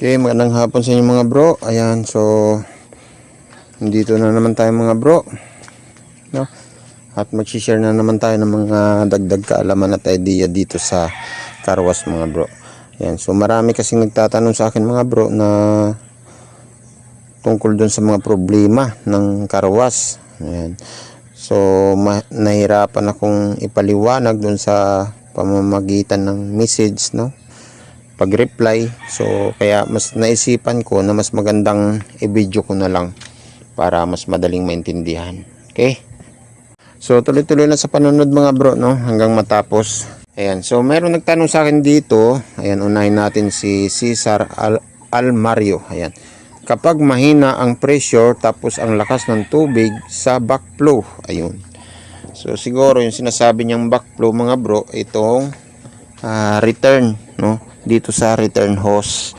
Okay, magandang hapon sa inyo mga bro. Ayan, so dito na naman tayo mga bro, no? At mag-share na naman tayo ng mga dagdag kaalaman at idea dito sa car wash mga bro. Ayan, so marami kasing nagtatanong sa akin mga bro na tungkol dun sa mga problema ng car wash. Ayan. So nahirapan akong ipaliwanag dun sa pamamagitan ng message, no? Pag-reply. So kaya mas naisipan ko na mas magandang i-video ko na lang para mas madaling maintindihan. Okay? So tuloy-tuloy lang sa panonood mga bro, no, hanggang matapos. Ayan, so meron nagtanong sa akin dito. Ayan, unahin natin si Cesar Almario. Ayan. Kapag mahina ang pressure tapos ang lakas ng tubig sa backflow. Ayun. So siguro yung sinasabi niyang backflow mga bro, itong return, no, dito sa return hose.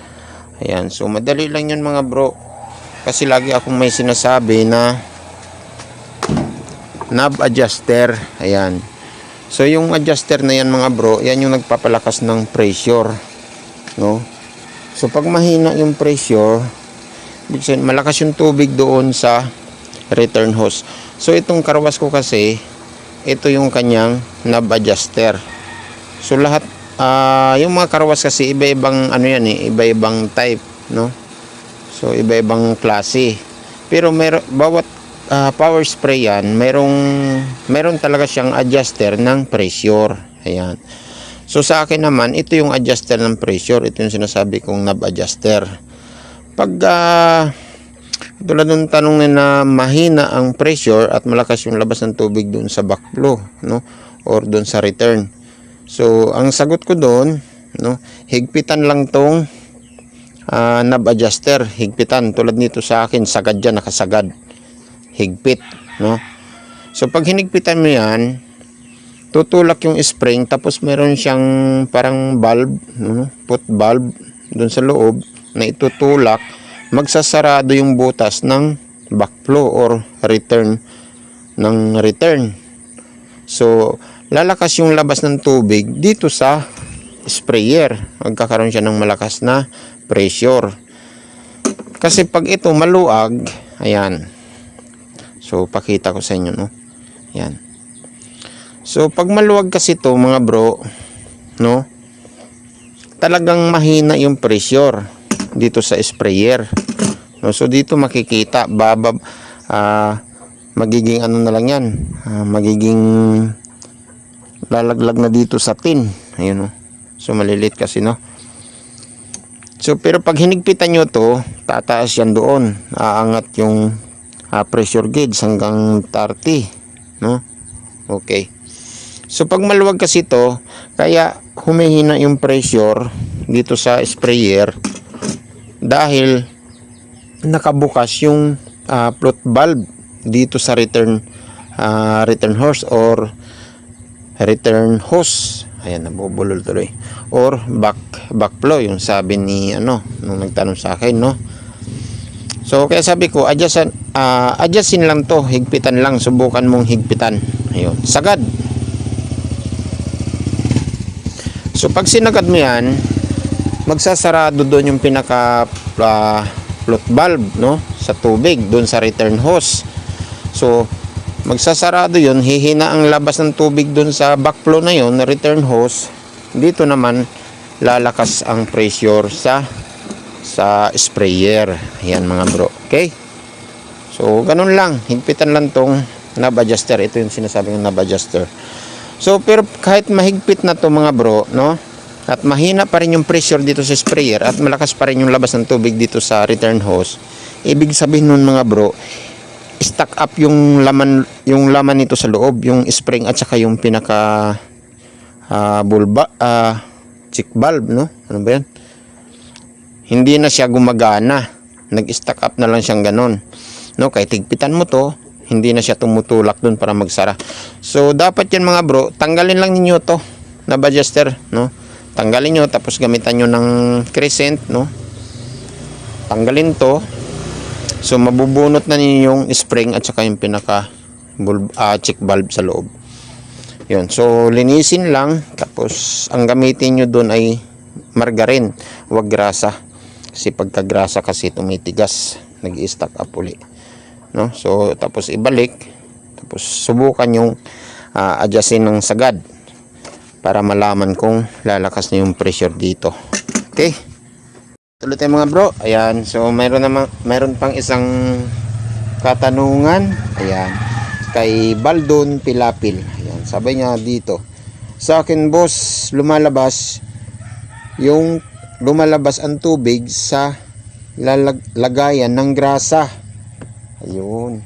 Ayan, so madali lang yun mga bro, kasi lagi akong may sinasabi na knob adjuster. Ayan, so yung adjuster na yan mga bro, yan yung nagpapalakas ng pressure, no. So pag mahina yung pressure, malakas yung tubig doon sa return hose. So itong car wash ko kasi, ito yung kanyang knob adjuster. So lahat yung mga car wash kasi iba-ibang ano yan iba-ibang type, no. So iba-ibang klase. Pero bawat power spray yan, meron talaga siyang adjuster ng pressure. Ayan. So sa akin naman, ito yung adjuster ng pressure. Ito yung sinasabi kong knob adjuster. Pag tulad ng tanong na mahina ang pressure at malakas yung labas ng tubig doon sa backflow, no, or doon sa return. So ang sagot ko doon, no, higpitan lang tong knob adjuster, higpitan. Tulad nito sa akin, sagad yan, nakasagad, higpit, no. So pag hinigpitan mo yan, tutulak yung spring, tapos meron siyang parang valve, no, put valve doon sa loob na itutulak, magsasarado yung butas ng backflow or return ng return. So lalakas yung labas ng tubig dito sa sprayer, magkakaroon siya ng malakas na pressure. Kasi pag ito maluag, ayan, so pakita ko sa inyo, no, ayan. So pag maluwag kasi ito mga bro, no, talagang mahina yung pressure dito sa sprayer, no. So dito makikita magiging ano na lang yan, magiging lalaglag na dito sa tin. Ayun, no. So malilit kasi, no. So pero pag hinigpitan nyo to, tataas yan doon, aangat yung pressure gauge hanggang 30, no. Okay. So pag maluwag kasi to, kaya humihina yung pressure dito sa sprayer dahil nakabukas yung float valve dito sa return hose or return hose. Ayan, nabubulol tuloy, or backflow yung sabi ni nung nagtanong sa akin, no. So kaya sabi ko, adjustin lang to, higpitan lang, subukan mong higpitan. Ayun, sagad. So pag sinagad mo yan, magsasarado doon yung pinaka float valve, no, sa tubig doon sa return hose. So magsasarado yun, hihina ang labas ng tubig doon sa backflow na yun, na return hose. Dito naman lalakas ang pressure sa sprayer. Ayan mga bro, okay. So ganun lang, higpitan lang tong knob adjuster. Ito yung sinasabi ng knob adjuster. So pero kahit mahigpit na to mga bro, no, at mahina pa rin yung pressure dito sa sprayer at malakas pa rin yung labas ng tubig dito sa return hose, ibig sabihin nun mga bro, stuck up yung laman nito sa loob, yung spring at saka yung pinaka check valve, no. Ano ba yan? Hindi na siya gumagana, nag-stuck up na lang siyang ganon, no. Kahit higpitan mo to, hindi na siya tumutulak dun para magsara. So dapat yan mga bro, tanggalin lang ninyo to knob adjuster, no. Tanggalin nyo, tapos gamitan nyo ng crescent, no. Tanggalin to. So mabubunot na ninyo yung spring at saka yung pinaka check valve sa loob. Yun. So linisin lang, tapos ang gamitin nyo doon ay margarine, wag grasa. kasi pagkagrasa kasi tumitigas, nag-i-stack up uli, no? So tapos ibalik, tapos subukan yung adjustin ng sagad para malaman kung lalakas na yung pressure dito. Okay, tuloy tayo mga bro. Ayan, so mayroon pang isang katanungan, ayan, kay Baldon Pilapil. Ayan, sabi niya dito, sa akin boss, lumalabas ang tubig sa lagayan ng grasa. Ayun,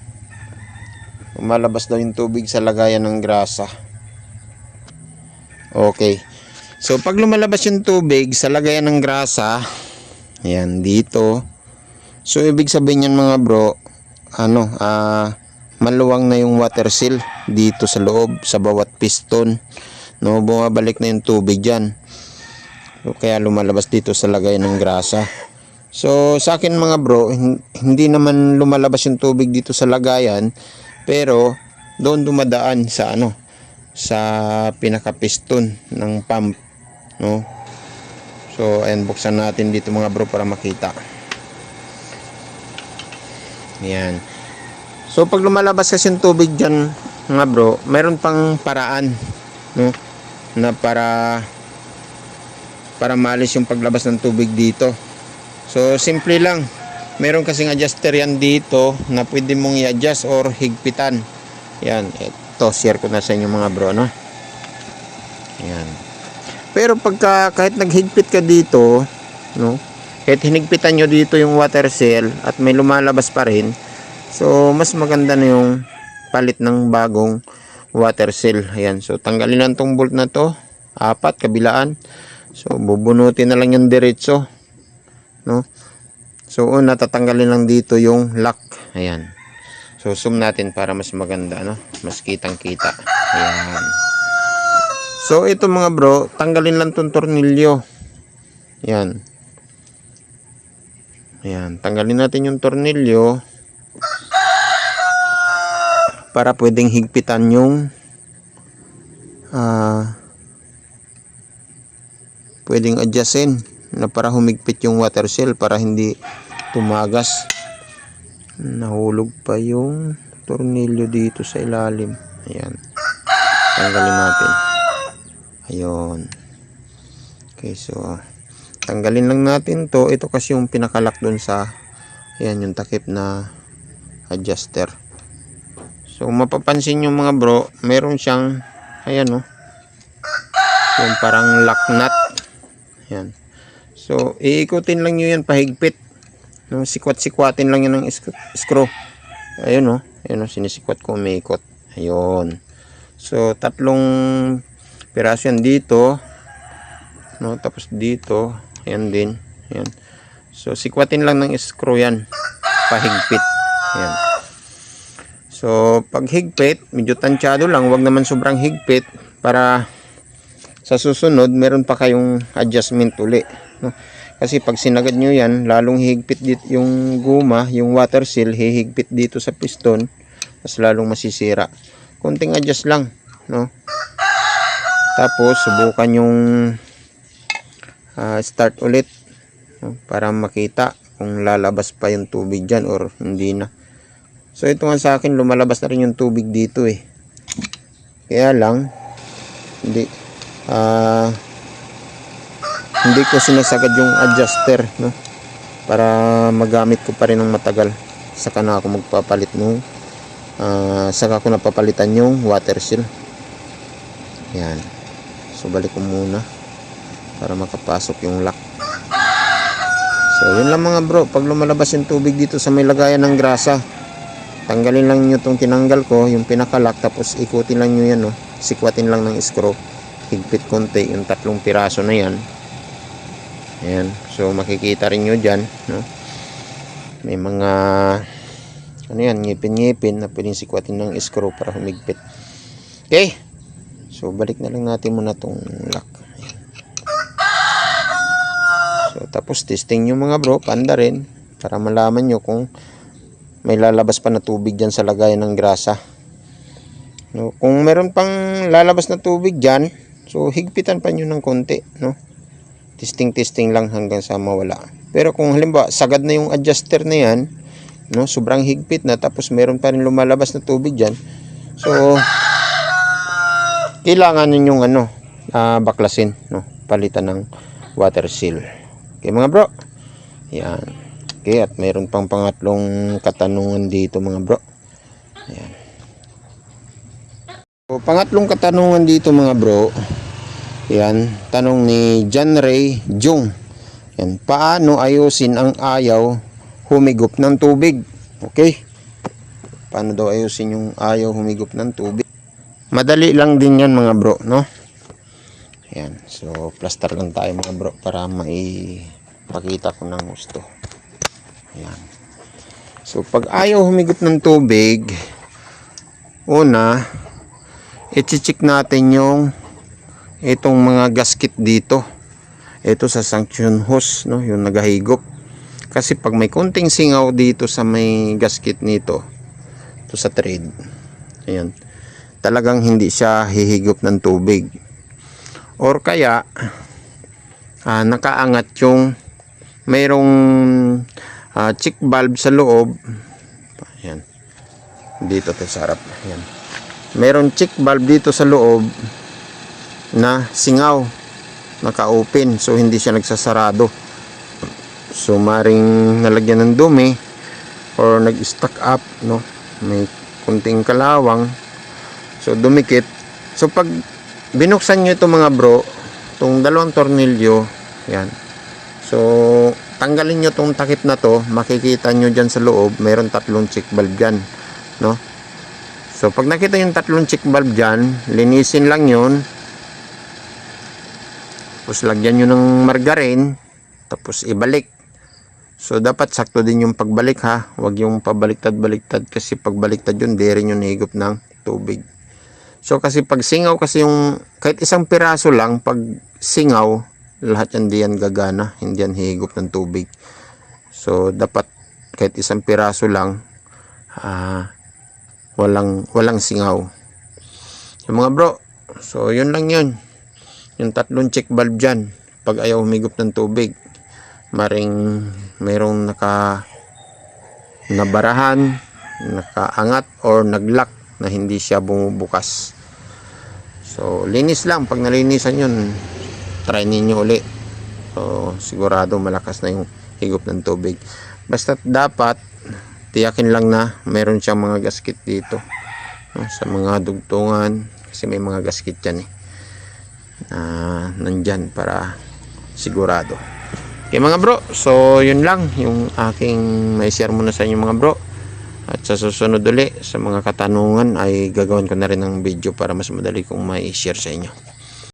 lumalabas daw yung tubig sa lagayan ng grasa. Okay, so pag lumalabas yung tubig sa lagayan ng grasa, ayan dito, so ibig sabihin yan mga bro, maluwang na yung water seal dito sa loob, sa bawat piston, no? Bumabalik na yung tubig dyan, so kaya lumalabas dito sa lagayan ng grasa. So sa akin mga bro, hindi naman lumalabas yung tubig dito sa lagayan, pero doon dumadaan sa sa pinaka-piston ng pump, no? So ayan, buksan natin dito mga bro para makita. Ayan. So pag lumalabas kasi yung tubig dyan mga bro, meron pang paraan, no, na para maalis yung paglabas ng tubig dito. So simple lang, meron kasing adjuster yan dito na pwede mong i-adjust or higpitan. Yan, ito share ko na sa inyo mga bro, no? Yan. Pero kahit naghigpit ka dito, no, kahit hinigpitan nyo dito yung water seal at may lumalabas pa rin, so mas maganda na yung palit ng bagong water seal. Ayan, so tanggalin lang tong bolt na to, 4 kabilaan. So bubunutin na lang yung diretso, no? So una, tatanggalin lang dito yung lock. Ayan, so zoom natin para mas maganda, no, mas kitang kita. Ayan, so ito mga bro, tanggalin lang tong tornilyo. Ayan, ayan, tanggalin natin yung tornilyo para pwedeng higpitan yung pwedeng adjustin na para humigpit yung water seal para hindi tumagas. Nahulog pa yung tornilyo dito sa ilalim. Ayan, tanggalin natin. Ayun. Okay, so tanggalin lang natin to. Ito kasi yung pinakalak dun sa, ayan, yung takip na adjuster. So mapapansin nyo mga bro, meron siyang, ayan, no, yung parang lock nut. Ayan, so iikutin lang nyo yan pahigpit, no? Sikwat-sikwatin lang yan ng screw. Ayun, no, ayun, no, sinisikwat ko, umiikot. Ayun, so 3 piraso yan dito, no, tapos dito, ayan din, ayan. So sikwatin lang ng screw yan pahigpit. Ayan. So pag higpit, medyo tansyado lang, wag naman sobrang higpit para sa susunod meron pa kayong adjustment uli, no? Kasi pag sinagad nyo yan, lalong hihigpit dito yung guma, yung water seal hihigpit dito sa piston, mas lalong masisira. Konting adjust lang, no? Tapos subukan yung start ulit, no? Para makita kung lalabas pa yung tubig dyan or hindi na. So ito nga sa akin, lumalabas na rin yung tubig dito eh. Kaya lang hindi ko sinasagad yung adjuster, no, para magamit ko pa rin ng matagal. Saka na ako magpapalit nung saka ko napapalitan yung water seal. Yan, so balik ko muna para makapasok yung lock. So yun lang mga bro, pag lumalabas yung tubig dito sa may lagayan ng grasa, tanggalin lang nyo itong tinanggal ko, yung pinakalock, tapos ikutin lang nyo yan, no, sikwatin lang ng screw, higpit konti yung 3 piraso na yan. Ayan, so makikita rin nyo dyan, no, may mga yan, ngipin-ngipin na pwedeng sikwatin ng screw para humigpit. Okay, so balik na lang natin muna tong lock. Ayan. So tapos testing nyo mga bro, panda rin, para malaman nyo kung may lalabas pa na tubig dyan sa lagayan ng grasa, no? Kung meron pang lalabas na tubig dyan, so higpitan pa nyo ng konti, no, Testing lang hanggang sa mawala. Pero kung halimbawa sagad na yung adjuster na yan, no, sobrang higpit na, tapos meron pa rin lumalabas na tubig dyan, so kailangan ninyong baklasin, no, palitan ng water seal. Okay mga bro, yan. Okay, at mayroon pang pangatlong katanungan dito mga bro. Yan. So, pangatlong katanungan dito mga bro, yan, tanong ni John Ray Jung. Yan, paano ayusin ang ayaw humigop ng tubig? Okay, paano daw ayusin yung ayaw humigop ng tubig? Madali lang din yan mga bro, no? Yan, so plaster lang tayo mga bro para maipakita ko ng gusto. Yan, so pag ayaw humigop ng tubig, una, i-check natin yung itong mga gasket dito, ito sa suction hose, no, yung nagahigop. Kasi pag may konting singaw dito sa may gasket nito, ito sa thread, ayan, talagang hindi siya hihigop ng tubig. Or kaya nakaangat yung mayroong check valve sa loob, ayan, dito tayo sa harap, ayan, mayroong check valve dito sa loob na singaw, naka-open, so hindi siya nagsasarado. So maring nalagyan ng dumi or nag-stack up, no, may kunting kalawang, so dumikit. So pag binuksan nyo ito mga bro, itong dalawang tornilyo, yan, so tanggalin nyo itong takip na to, makikita nyo dyan sa loob mayroon tatlong check valve dyan, no. So pag nakita yung tatlong check valve dyan, linisin lang yun, tapos lagyan nyo ng margarine, tapos ibalik. So dapat sakto din yung pagbalik ha, huwag yung pabaliktad-baliktad, kasi pagbaliktad yun, di rin yung higop ng tubig. So kasi pag singaw, kasi yung kahit isang piraso lang, pag singaw, lahat yan di yan gagana, hindi yan higop ng tubig. So dapat kahit isang piraso lang, walang singaw. So mga bro, so yun lang yun. Yung tatlong check valve dyan, pag ayaw humigop ng tubig, maring mayroong nabarahan, nakaangat, or naglock na hindi siya bumubukas. So linis lang, pag nalinisan yun, try ninyo uli. So sigurado malakas na yung higop ng tubig. Basta dapat tiyakin lang na mayroon siyang mga gasket dito, no, sa mga dugtungan, kasi may mga gasket yan nandyan para sigurado. Okay mga bro, so yun lang yung aking may share muna sa inyo mga bro, at sa susunod ulit sa mga katanungan ay gagawin ko na rin ng video para mas madali kong may share sa inyo.